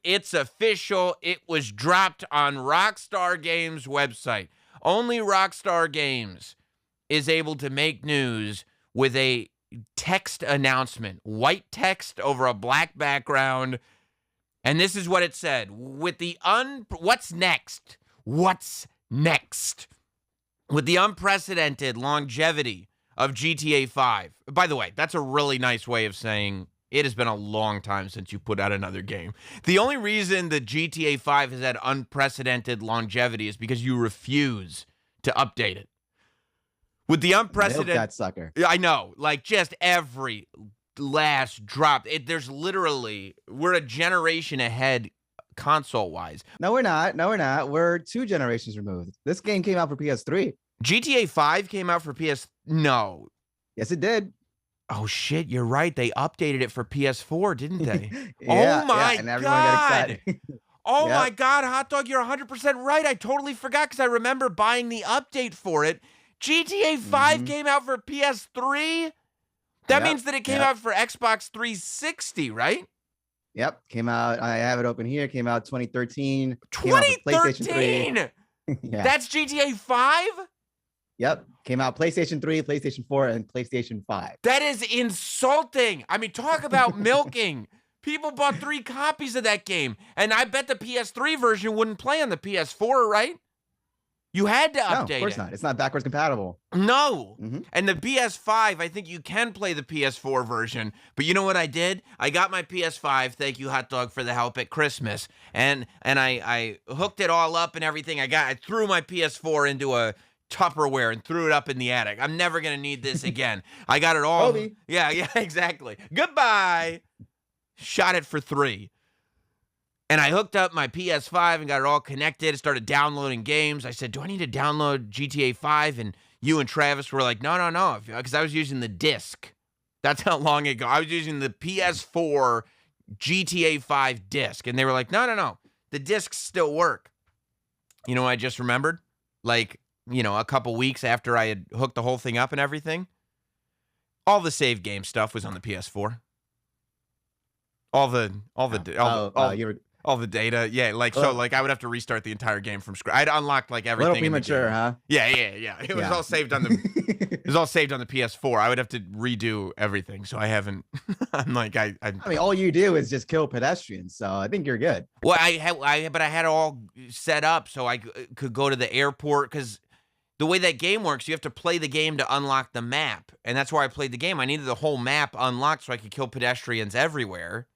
it's official. It was dropped on Rockstar Games' website. Only Rockstar Games is able to make news with a text announcement, white text over a black background. And this is what it said. With the what's next? What's next? With the unprecedented longevity of GTA 5. By the way, that's a really nice way of saying it has been a long time since you put out another game. The only reason that GTA 5 has had unprecedented longevity is because you refuse to update it. With the unprecedented... Milk that sucker. I know. Like, just every last drop. There's literally... We're a generation ahead console-wise. No, we're not. No, we're not. We're 2 generations removed. This game came out for PS3. GTA 5 came out for PS... No. Yes, it did. Oh, shit. You're right. They updated it for PS4, didn't they? Yeah, oh, my and everyone got excited. Oh, my God. Hot Dog, you're 100% right. I totally forgot because I remember buying the update for it. GTA 5 came out for PS3? That means that it came out for Xbox 360, right? Yep. Came out. I have it open here. Came out 2013. 2013? That's GTA 5? Yep. Came out PlayStation 3, PlayStation 4, and PlayStation 5. That is insulting. I mean, talk about milking. People bought 3 copies of that game. And I bet the PS3 version wouldn't play on the PS4, right? You had to update it. No, of course not. It's not backwards compatible. No. And the PS5, I think you can play the PS4 version. But you know what I did? I got my PS5. Thank you, Hot Dog, for the help at Christmas. And I hooked it all up and everything. I threw my PS4 into a Tupperware and threw it up in the attic. I'm never going to need this again. I got it all. Yeah, exactly. Goodbye. Shot it for 3. And I hooked up my PS5 and got it all connected, started downloading games. I said, do I need to download GTA 5? And you and Travis were like, no, because I was using the disc. That's how long ago. I was using the PS4 GTA 5 disc. And they were like, no, the discs still work. You know what I just remembered? Like, a couple weeks after I had hooked the whole thing up and everything, all the save game stuff was on the PS4. All the data, yeah. Like I would have to restart the entire game from scratch. I'd unlocked like everything. A little premature, huh? Yeah. It was all saved on the. It was all saved on the PS4. I would have to redo everything, so I haven't. I'm like I mean, all you do is just kill pedestrians, so I think you're good. Well, I had it all set up so I could go to the airport because the way that game works, you have to play the game to unlock the map, and that's why I played the game. I needed the whole map unlocked so I could kill pedestrians everywhere.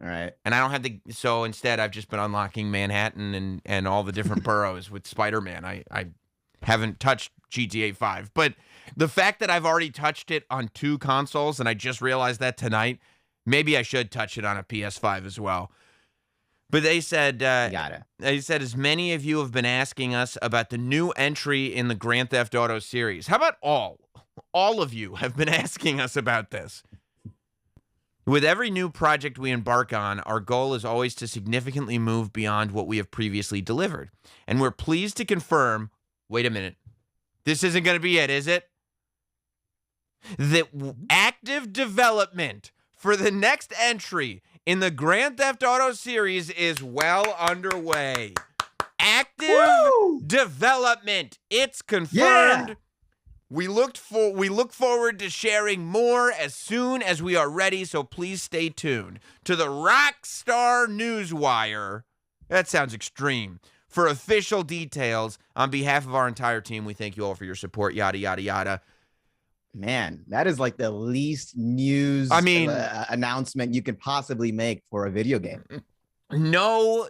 All right. And I don't have so instead I've just been unlocking Manhattan and all the different boroughs with Spider-Man. I haven't touched GTA 5. But the fact that I've already touched it on 2 consoles, and I just realized that tonight, maybe I should touch it on a PS5 as well. But they said, as many of you have been asking us about the new entry in the Grand Theft Auto series. How about all of you have been asking us about this? With every new project we embark on, our goal is always to significantly move beyond what we have previously delivered. And we're pleased to confirm, wait a minute, this isn't going to be it, is it? That active development for the next entry in the Grand Theft Auto series is well underway. Active development. It's confirmed. Yeah. We look forward to sharing more as soon as we are ready, so please stay tuned to the Rockstar Newswire. That sounds extreme. For official details, on behalf of our entire team, we thank you all for your support, yada, yada, yada. Man, that is like the least news announcement you could possibly make for a video game. No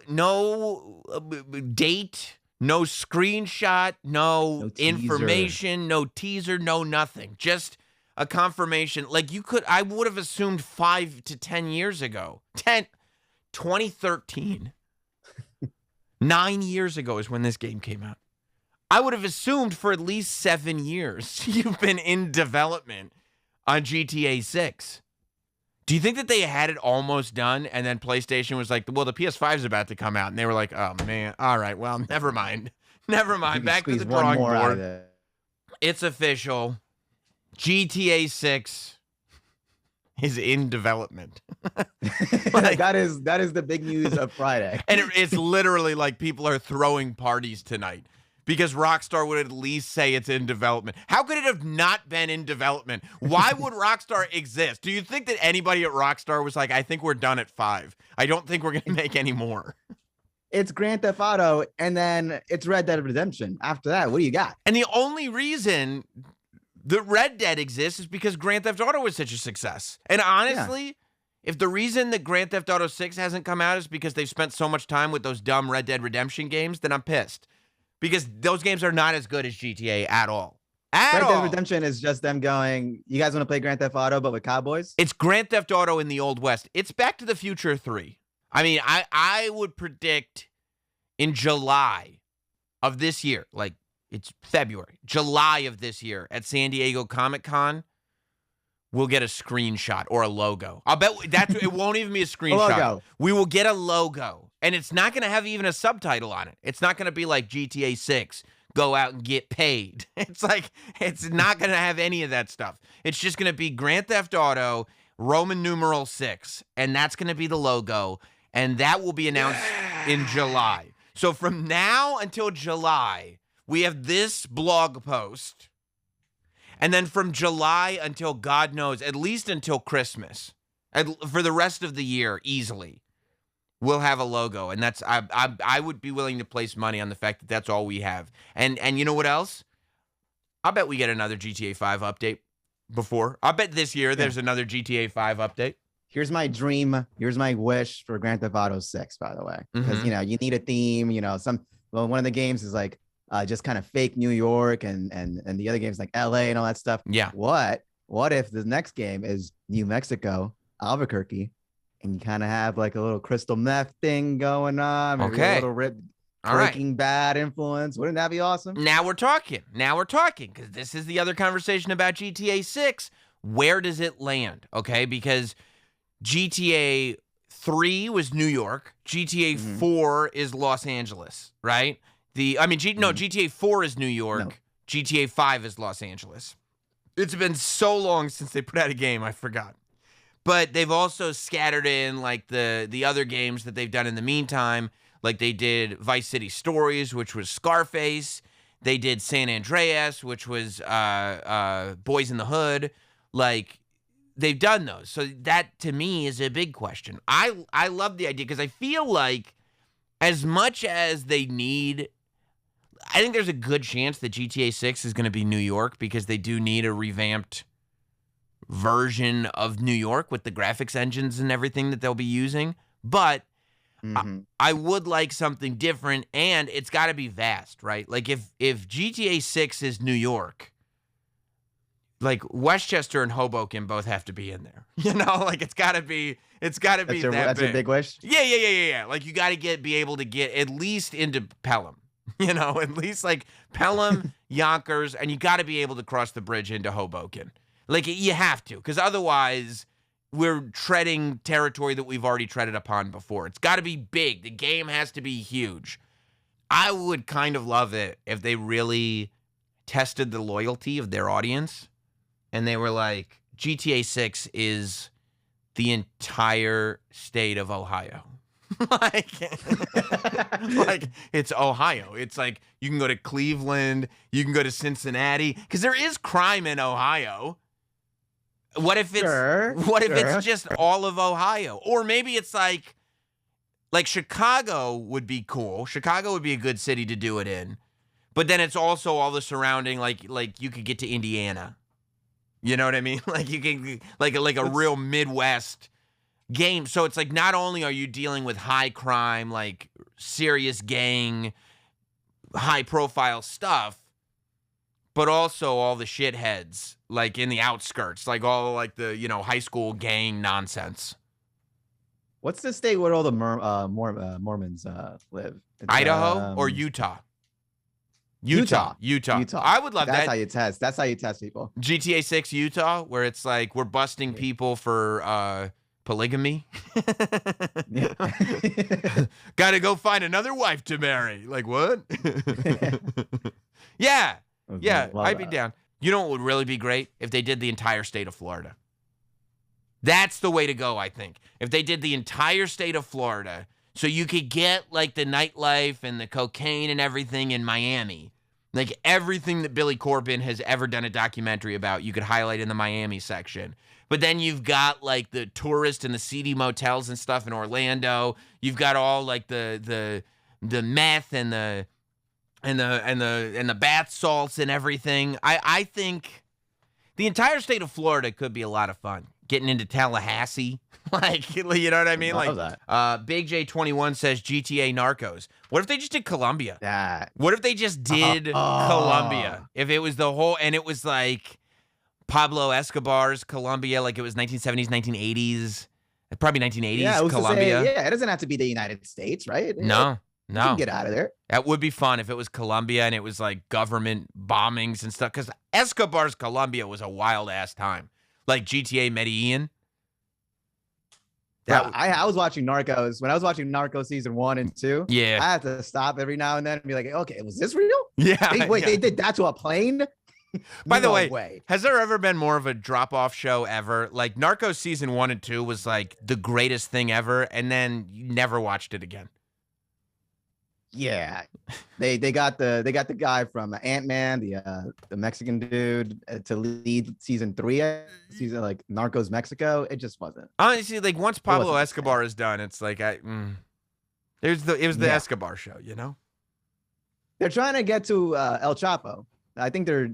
date. No screenshot, no information, no teaser, no nothing. Just a confirmation. Like I would have assumed 5 to 10 years ago. 2013. 9 years ago is when this game came out. I would have assumed for at least 7 years you've been in development on GTA 6. Do you think that they had it almost done and then PlayStation was like, well, the PS5 is about to come out. And they were like, oh, man, all right, well, never mind. Never mind. Back to the drawing board. It's official. GTA 6 is in development. That is the big news of Friday. And it's literally like people are throwing parties tonight because Rockstar would at least say it's in development. How could it have not been in development? Why would Rockstar exist? Do you think that anybody at Rockstar was like, I think we're done at 5. I don't think we're going to make any more. It's Grand Theft Auto, and then it's Red Dead Redemption. After that, what do you got? And the only reason that Red Dead exists is because Grand Theft Auto was such a success. And honestly, if the reason that Grand Theft Auto 6 hasn't come out is because they've spent so much time with those dumb Red Dead Redemption games, then I'm pissed. Because those games are not as good as GTA at all. Red Dead Redemption is just them going, you guys want to play Grand Theft Auto, but with cowboys? It's Grand Theft Auto in the Old West. It's Back to the Future 3. I mean, I would predict in July of this year, like it's February, July of this year at San Diego Comic-Con, we'll get a screenshot or a logo. I'll bet it won't even be a screenshot. Logo. We will get a logo, and it's not going to have even a subtitle on it. It's not going to be like GTA 6, go out and get paid. It's not going to have any of that stuff. It's just going to be Grand Theft Auto, Roman numeral 6, and that's going to be the logo, and that will be announced in July. So from now until July, we have this blog post. And then from July until God knows, at least until Christmas, for the rest of the year, easily, we'll have a logo. And that's I would be willing to place money on the fact that that's all we have. And you know what else? I bet we get another GTA 5 update before. I bet this year there's another GTA 5 update. Here's my dream. Here's my wish for Grand Theft Auto 6, by the way. Because, you need a theme. One of the games is like just kind of fake New York and the other games like LA and all that stuff. Yeah. What if the next game is New Mexico, Albuquerque, and you kind of have like a little crystal meth thing going on? Maybe a little Breaking Bad influence. Wouldn't that be awesome? Now we're talking. Because this is the other conversation about GTA 6. Where does it land? Okay, because GTA 3 was New York. GTA 4 is Los Angeles, right? GTA 4 is New York. No. GTA 5 is Los Angeles. It's been so long since they put out a game, I forgot. But they've also scattered in like the other games that they've done in the meantime. Like they did Vice City Stories, which was Scarface. They did San Andreas, which was Boys in the Hood. Like, they've done those. So that, to me, is a big question. I love the idea because I feel like as much as they need, I think there's a good chance that GTA 6 is going to be New York because they do need a revamped version of New York with the graphics engines and everything that they'll be using. But I would like something different, and it's got to be vast, right? Like if GTA 6 is New York, like Westchester and Hoboken both have to be in there. Like it's got to be that big. That's a big wish. Yeah. Like you got to be able to get at least into Pelham. At least like Pelham, Yonkers, and you got to be able to cross the bridge into Hoboken. Like you have to, because otherwise we're treading territory that we've already treaded upon before. It's got to be big. The game has to be huge. I would kind of love it if they really tested the loyalty of their audience and they were like, GTA 6 is the entire state of Ohio. like it's Ohio. It's like you can go to Cleveland, you can go to Cincinnati, because there is crime in Ohio. What if it's just all of Ohio? Or maybe it's like Chicago would be cool. Chicago would be a good city to do it in. But then it's also all the surrounding, like you could get to Indiana. You know what I mean? Like you can like a real Midwest game. So it's like not only are you dealing with high crime, like serious gang, high profile stuff, but also all the shitheads, like in the outskirts, like all like the, high school gang nonsense. What's the state where all the Mormons live? It's, Idaho or Utah? Utah. I would love that. That's how you test people. GTA 6 Utah, where it's like we're busting people for polygamy. Got to go find another wife to marry. Like what? Yeah. Yeah, I'd be down. You know what would really be great? If they did the entire state of Florida. That's the way to go, I think. If they did the entire state of Florida, so you could get like the nightlife and the cocaine and everything in Miami. Like everything that Billy Corbin has ever done a documentary about, you could highlight in the Miami section. But then you've got like the tourist and the seedy motels and stuff in Orlando. You've got all like the meth and the bath salts and everything. I think the entire state of Florida could be a lot of fun. Getting into Tallahassee, like, you know what I mean? Love like that. Big J21 says GTA Narcos. What if they just did Colombia? That. What if they just did Colombia? If it was the whole, and it was like Pablo Escobar's Colombia, like it was 1970s, 1980s, probably 1980s Yeah, Colombia. It doesn't have to be the United States, right? No. You can get out of there. That would be fun if it was Colombia and it was like government bombings and stuff. Because Escobar's Colombia was a wild ass time. Like GTA Medellin. Yeah, I was watching Narcos. When I was watching Narcos season 1 and 2, yeah, I had to stop every now and then and be like, okay, was this real? Yeah. They did that to a plane? By the way, has there ever been more of a drop-off show ever? Like Narcos season 1 and 2 was like the greatest thing ever, and then you never watched it again. Yeah, they got the guy from Ant-Man, the Mexican dude, to lead season 3, season like Narcos Mexico. It just wasn't. Honestly, like once Pablo Escobar is done, it's like it was the Escobar show, you know. They're trying to get to El Chapo. I think they're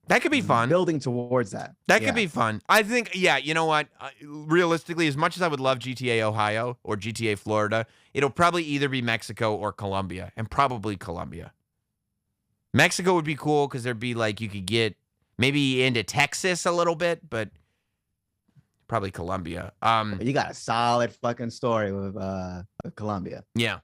that could be fun. Building towards that. That could be fun. I think, yeah, you know what? Realistically, as much as I would love GTA Ohio or GTA Florida, it'll probably either be Mexico or Colombia, and probably Colombia. Mexico would be cool because there'd be like you could get maybe into Texas a little bit, but probably Colombia. You got a solid fucking story with Colombia. Yeah.